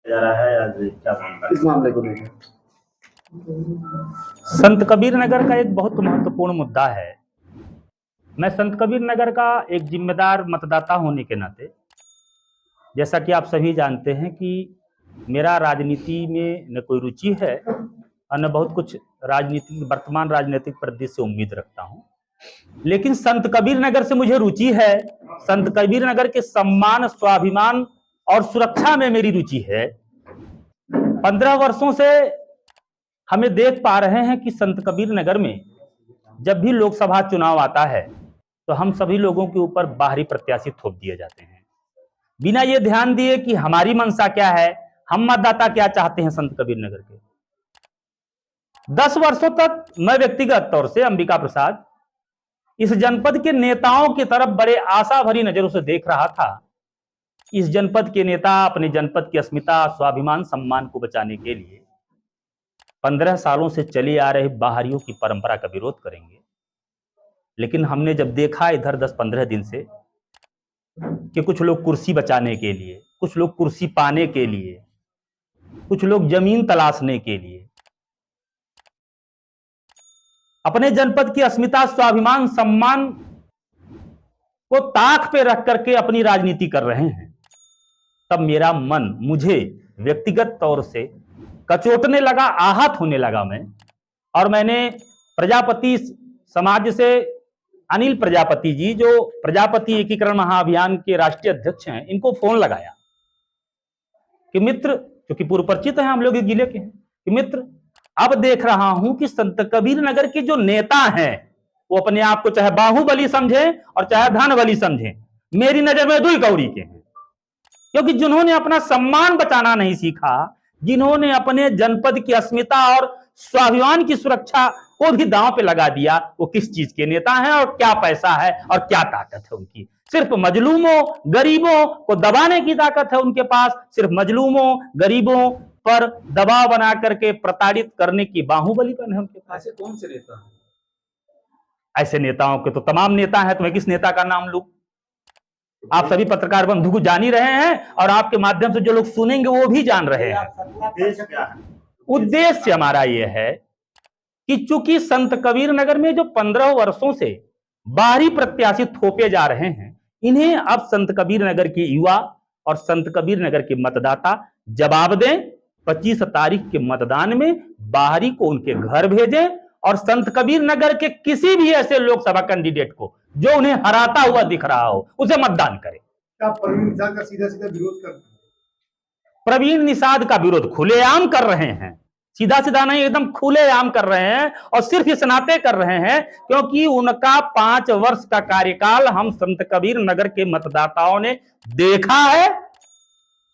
जा रहा है आज क्या मामला इस मामले को लेकर संत कबीर नगर का एक बहुत महत्वपूर्ण मुद्दा है। मैं संत कबीर नगर का एक जिम्मेदार मतदाता होने के नाते, जैसा कि आप सभी जानते हैं कि मेरा राजनीति में न कोई रुचि है और न बहुत कुछ वर्तमान राजनीतिक परिदृश्य से उम्मीद रखता हूं, लेकिन संत कबीर नगर से मुझे रुचि है। संत कबीर नगर के सम्मान, स्वाभिमान और सुरक्षा में मेरी रुचि है। 15 वर्षों से हमें देख पा रहे हैं कि संत कबीर नगर में जब भी लोकसभा चुनाव आता है तो हम सभी लोगों के ऊपर बाहरी प्रत्याशी थोप दिए जाते हैं, बिना ये ध्यान दिए कि हमारी मंशा क्या है, हम मतदाता क्या चाहते हैं। संत कबीर नगर के 10 वर्षों तक मैं व्यक्तिगत तौर से अंबिका प्रसाद इस जनपद के नेताओं की तरफ बड़े आशा भरी नजरों से देख रहा था। इस जनपद के नेता अपने जनपद की अस्मिता, स्वाभिमान, सम्मान को बचाने के लिए 15 सालों से चली आ रही बाहरियों की परंपरा का विरोध करेंगे। लेकिन हमने जब देखा इधर 10-15 दिन से कि कुछ लोग कुर्सी बचाने के लिए, कुछ लोग कुर्सी पाने के लिए, कुछ लोग जमीन तलाशने के लिए अपने जनपद की अस्मिता, स्वाभिमान, सम्मान को ताक पे रख करके अपनी राजनीति कर रहे हैं, तब मेरा मन मुझे व्यक्तिगत तौर से कचोटने लगा, आहत होने लगा मैं। और मैंने प्रजापति समाज से अनिल प्रजापति जी, जो प्रजापति एकीकरण महाअभियान के राष्ट्रीय अध्यक्ष हैं, इनको फोन लगाया कि मित्र, क्योंकि पूर्व परिचित हैं हम लोग इस जिले के हैं, कि मित्र अब देख रहा हूं कि संत कबीर नगर के जो नेता हैं वो अपने आप को चाहे बाहुबली समझे और चाहे धनबली समझे, मेरी नजर में दुई कौड़ी के हैं। क्योंकि जिन्होंने अपना सम्मान बचाना नहीं सीखा, जिन्होंने अपने जनपद की अस्मिता और स्वाभिमान की सुरक्षा को भी दांव पे लगा दिया, वो किस चीज के नेता हैं और क्या पैसा है और क्या ताकत है उनकी। सिर्फ मजलूमों, गरीबों को दबाने की ताकत है उनके पास, सिर्फ मजलूमों, गरीबों पर दबाव बना करके प्रताड़ित करने की बाहुबलीपन है उनके पास। ऐसे कौन से नेता हैं? ऐसे नेताओं के तो तमाम नेता हैं, तो मैं किस नेता का नाम लूं? आप सभी पत्रकार बंधु को जान ही रहे हैं और आपके माध्यम से जो लोग सुनेंगे वो भी जान रहे हैं। उद्देश्य क्या है? उद्देश्य हमारा यह है कि चूंकि संत कबीर नगर में जो 15 वर्षों से बाहरी प्रत्याशी थोपे जा रहे हैं, इन्हें अब संत कबीर नगर के युवा और संत कबीर नगर के मतदाता जवाब दें। 25 तारीख के मतदान में बाहरी को उनके घर भेजें और संत कबीर नगर के किसी भी ऐसे लोकसभा कैंडिडेट को जो उन्हें हराता हुआ दिख रहा हो, उसे मतदान करें। क्या प्रवीण निषाद का सीधा सीधा विरोध करते हैं? प्रवीण निषाद का विरोध खुलेआम कर रहे हैं, सीधा सीधा नहीं, एकदम खुलेआम कर रहे हैं। और सिर्फ इस नाते कर रहे हैं क्योंकि उनका 5 वर्ष का कार्यकाल हम संत कबीर नगर के मतदाताओं ने देखा है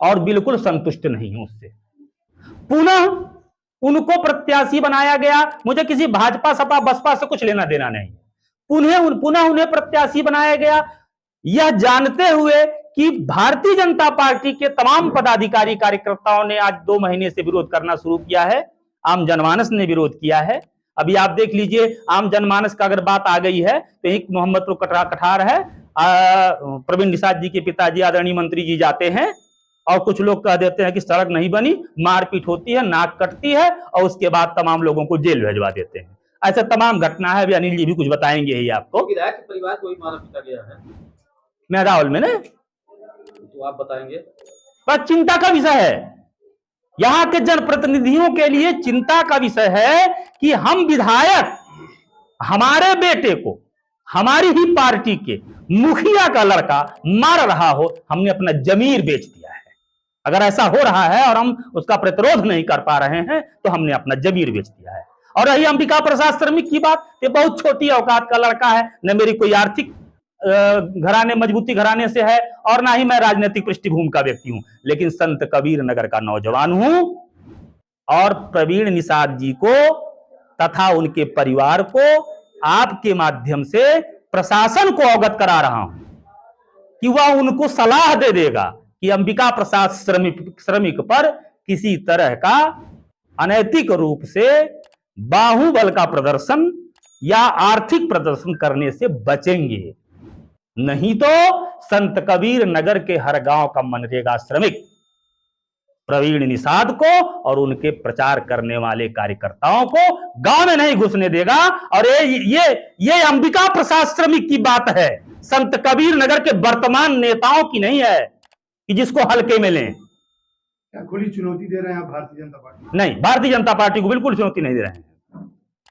और बिल्कुल संतुष्ट नहीं हूं उससे। पुनः उनको प्रत्याशी बनाया गया। मुझे किसी भाजपा, सपा, बसपा से कुछ लेना देना नहीं। पुनः उन्हें प्रत्याशी बनाया गया, यह जानते हुए कि भारतीय जनता पार्टी के तमाम पदाधिकारी, कार्यकर्ताओं ने आज 2 महीने से विरोध करना शुरू किया है। आम जनमानस ने विरोध किया है। अभी आप देख लीजिए, आम जनमानस का अगर बात आ गई है तो एक मोहम्मदपुर कठार है, प्रवीण निषाद जी के पिताजी आदरणीय मंत्री जी जाते हैं और कुछ लोग कह देते हैं कि सड़क नहीं बनी, मारपीट होती है, नाक कटती है और उसके बाद तमाम लोगों को जेल भेजवा देते हैं। ऐसा तमाम घटना है। अभी अनिल जी भी कुछ बताएंगे ही आपको। विधायक के परिवार को ही मारा पीटा गया है, मैं राहुल में ना, तो आप बताएंगे। पर चिंता का विषय है, यहां के जनप्रतिनिधियों के लिए चिंता का विषय है कि हम विधायक हमारे बेटे को हमारी ही पार्टी के मुखिया का लड़का मार रहा हो, हमने अपना जमीर बेच दिया है। अगर ऐसा हो रहा है और हम उसका प्रतिरोध नहीं कर पा रहे हैं तो हमने अपना जमीर बेच दिया है। और रही अंबिका प्रसाद श्रमिक की बात, ये बहुत छोटी औकात का लड़का है, न मेरी कोई आर्थिक घराने, मजबूती घराने से है और ना ही मैं राजनीतिक पृष्ठभूमि का व्यक्ति हूं, लेकिन संत कबीर नगर का नौजवान हूं और प्रवीण निषाद जी को तथा उनके परिवार को आपके माध्यम से प्रशासन को अवगत करा रहा हूं कि वह उनको सलाह दे देगा कि अंबिका प्रसाद श्रमिक पर किसी तरह का अनैतिक रूप से बाहुबल का प्रदर्शन या आर्थिक प्रदर्शन करने से बचेंगे। नहीं तो संत कबीर नगर के हर गांव का मनरेगा श्रमिक प्रवीण निषाद को और उनके प्रचार करने वाले कार्यकर्ताओं को गांव में नहीं घुसने देगा। और ये अंबिका प्रसाद श्रमिक की बात है, संत कबीर नगर के वर्तमान नेताओं की नहीं है कि जिसको हल्के में लें। क्या खुली चुनौती दे रहे हैं आप भारतीय जनता पार्टी? नहीं, भारतीय जनता पार्टी को बिल्कुल चुनौती नहीं दे रहे हैं।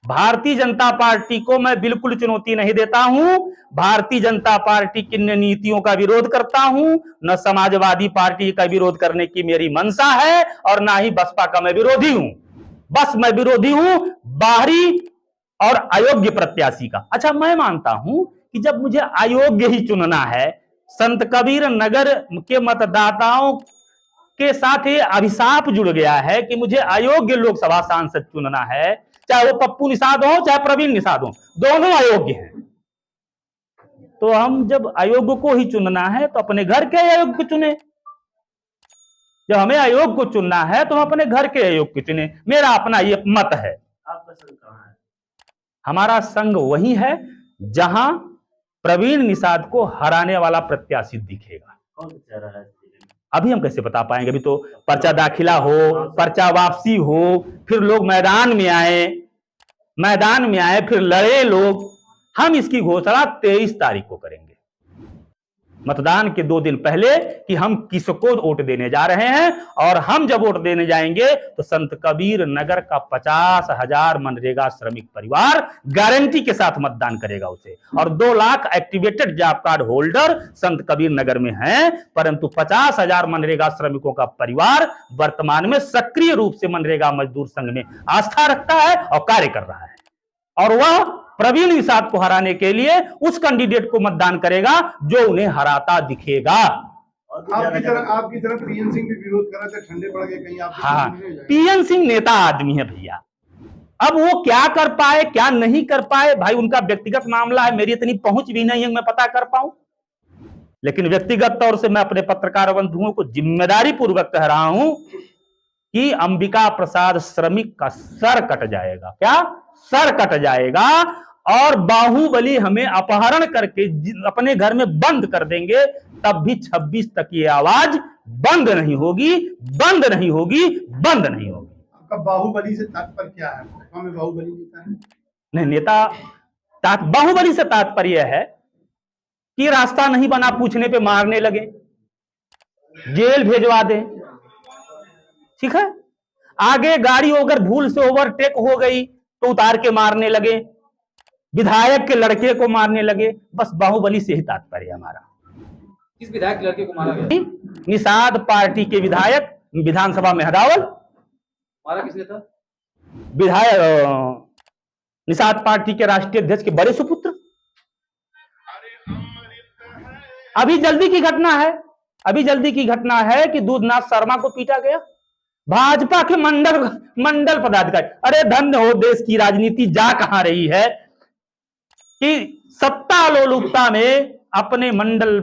भारतीय जनता पार्टी को मैं बिल्कुल चुनौती नहीं देता हूं। भारतीय जनता पार्टी की नीतियों का विरोध करता हूं, न समाजवादी पार्टी का विरोध करने की मेरी मंशा है और ना ही बसपा का मैं विरोधी हूं। बस मैं विरोधी हूं बाहरी और अयोग्य प्रत्याशी का। अच्छा, मैं मानता हूं कि जब मुझे अयोग्य ही चुनना है, संत कबीर नगर के मतदाताओं के साथ ये अभिशाप जुड़ गया है कि मुझे अयोग्य लोकसभा सांसद चुनना है, चाहे वो पप्पू निषाद हो चाहे प्रवीण निषाद हो, दोनों अयोग्य हैं। तो हम जब अयोग्य को ही चुनना है तो अपने घर के अयोग्य को चुने। जब हमें अयोग्य को चुनना है तो हम अपने घर के अयोग्य को चुने। मेरा अपना ये मत है। आपका संघ कहाँ है? हमारा संघ वही है जहां प्रवीण निषाद को हराने वाला प्रत्याशी दिखेगा। कौन सा चेहरा है? अभी हम कैसे बता पाएंगे? अभी तो पर्चा दाखिला हो, पर्चा वापसी हो, फिर लोग मैदान में आए, फिर लड़े लोग। हम इसकी घोषणा 23 तारीख को करेंगे, मतदान के 2 दिन पहले, कि हम किसको वोट देने जा रहे हैं। और हम जब वोट देने जाएंगे तो संत कबीर नगर का 50,000 मनरेगा श्रमिक परिवार गारंटी के साथ मतदान करेगा उसे। और 2 lakh activated job card holder संत कबीर नगर में हैं, परंतु 50,000 मनरेगा श्रमिकों का परिवार वर्तमान में सक्रिय रूप से मनरेगा मजदूर संघ में आस्था रखता है और कार्य कर रहा है। और वह प्रवीण निषाद को हराने के लिए उस कैंडिडेट को मतदान करेगा जो उन्हें हराता दिखेगा। आपकी तरफ पीएन सिंह भी विरोध कर रहे थे, ठंडे पड़ गए कहीं आप? हाँ, पीएन सिंह नेता आदमी है भैया। अब वो क्या कर पाए क्या नहीं कर पाए, भाई उनका व्यक्तिगत मामला है, मेरी इतनी पहुंच भी नहीं है मैं पता कर पाऊं। लेकिन व्यक्तिगत तौर से मैं अपने पत्रकार बंधुओं को जिम्मेदारी पूर्वक कह रहा हूं कि अंबिका प्रसाद श्रमिक का सर कट जाएगा। क्या? सर कट जाएगा। और बाहुबली हमें अपहरण करके अपने घर में बंद कर देंगे, तब भी 26 तक ये आवाज बंद नहीं होगी, बंद नहीं होगी, बंद नहीं होगी। आपका बाहुबली से तात्पर्य क्या है? हमें बाहुबली नेता है? नहीं, नेता बाहुबली से तात्पर्य है कि रास्ता नहीं बना पूछने पे मारने लगे, जेल भेजवा दें, ठीक है। आगे गाड़ी अगर भूल से ओवरटेक हो गई तो उतार के मारने लगे, विधायक के लड़के को मारने लगे। बस बाहुबली से ही तात्पर्य हमारा। किस विधायक लड़के को मारा गया? निषाद पार्टी के विधायक, विधानसभा में हदावल। मारा किसने था? विधायक निषाद पार्टी के राष्ट्रीय अध्यक्ष के बड़े सुपुत्र। अभी जल्दी की घटना है कि दूधनाथ शर्मा को पीटा गया, भाजपा के मंडल पदाधिकारी। अरे धन्य हो देश की राजनीति जा कहां रही है कि सत्ता लोलुपता में अपने मंडल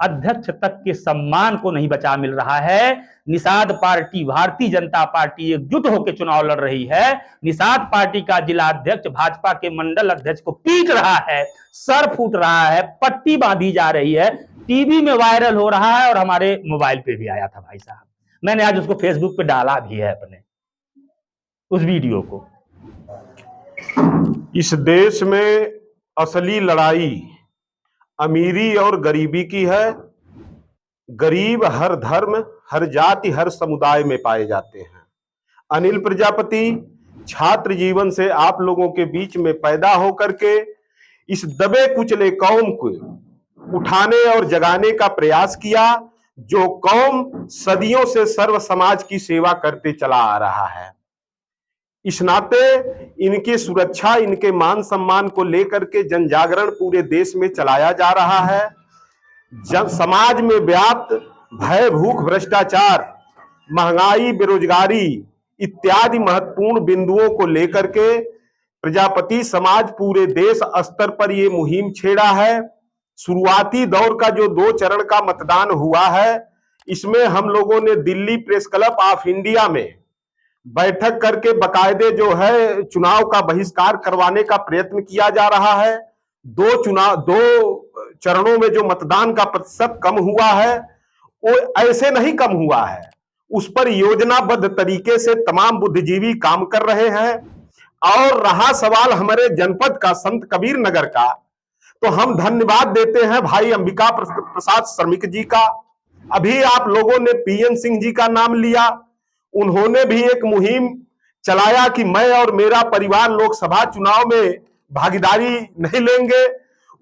अध्यक्ष तक के सम्मान को नहीं बचा मिल रहा है। निषाद पार्टी, भारतीय जनता पार्टी एकजुट होकर चुनाव लड़ रही है। निषाद पार्टी का जिला अध्यक्ष भाजपा के मंडल अध्यक्ष को पीट रहा है, सर फूट रहा है, पट्टी बांधी जा रही है, टीवी में वायरल हो रहा है और हमारे मोबाइल पे भी आया था भाई साहब। मैंने आज उसको फेसबुक पे डाला भी है अपने उस वीडियो को। इस देश में असली लड़ाई अमीरी और गरीबी की है। गरीब हर धर्म, हर जाति, हर समुदाय में पाए जाते हैं। अनिल प्रजापति छात्र जीवन से आप लोगों के बीच में पैदा होकर के इस दबे कुचले कौम को उठाने और जगाने का प्रयास किया, जो कौम सदियों से सर्व समाज की सेवा करते चला आ रहा है। इस नाते इनकी सुरक्षा, इनके मान सम्मान को लेकर के जन जागरण पूरे देश में चलाया जा रहा है। जब समाज में व्याप्त भय, भूख, भ्रष्टाचार, महंगाई, बेरोजगारी इत्यादि महत्वपूर्ण बिंदुओं को लेकर के प्रजापति समाज पूरे देश स्तर पर ये मुहिम छेड़ा है। शुरुआती दौर का जो 2 चरण का मतदान हुआ है, इसमें हम लोगों ने Delhi press club of India में बैठक करके बकायदे जो है चुनाव का बहिष्कार करवाने का प्रयत्न किया जा रहा है। 2 चरणों में जो मतदान का प्रतिशत कम हुआ है वो ऐसे नहीं कम हुआ है, उस पर योजनाबद्ध तरीके से तमाम बुद्धिजीवी काम कर रहे हैं। और रहा सवाल हमारे जनपद का, संत कबीर नगर का, तो हम धन्यवाद देते हैं भाई अंबिका प्रसाद श्रमिक जी का। अभी आप लोगों ने पीएन सिंह जी का नाम लिया, उन्होंने भी एक मुहिम चलाया कि मैं और मेरा परिवार लोकसभा चुनाव में भागीदारी नहीं लेंगे।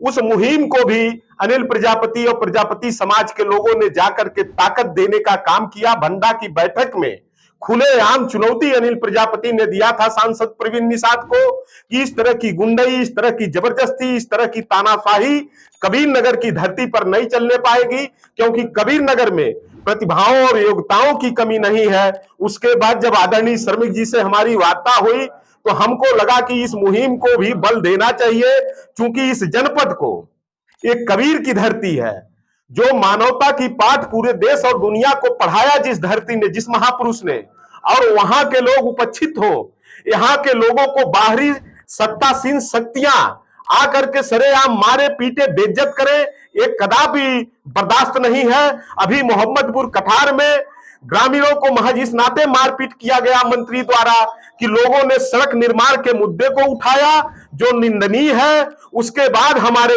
उस मुहिम को भी अनिल प्रजापति और प्रजापति समाज के लोगों ने जाकर के ताकत देने का काम किया। भंडा की बैठक में खुलेआम चुनौती अनिल प्रजापति ने दिया था सांसद प्रवीण निषाद को कि इस तरह की गुंडई, इस तरह की जबरदस्ती, इस तरह की तानाशाही कबीर नगर की धरती पर नहीं चलने पाएगी, क्योंकि कबीर नगर में प्रतिभाओं और योग्यताओं की कमी नहीं है। उसके बाद जब आदरणीय श्रमिक जी से हमारी वार्ता हुई तो हमको लगा कि इस मुहिम को भी बल देना चाहिए, क्योंकि इस जनपद को एक कबीर की धरती है, जो मानवता की पाठ पूरे देश और दुनिया को पढ़ाया जिस धरती ने, जिस महापुरुष ने, और वहां के लोग उपेक्षित हो, यहाँ के लोगों को बाहरी सत्तासीन शक्तियां आकर के सरेआम मारे पीटे बेइज्जत करें, एक कदापि बर्दाश्त नहीं है। अभी मोहम्मदपुर कठार में ग्रामीणों को महज इस नाते मारपीट किया गया मंत्री द्वारा कि लोगों ने सड़क निर्माण के मुद्दे को उठाया, जो निंदनीय है। उसके बाद हमारे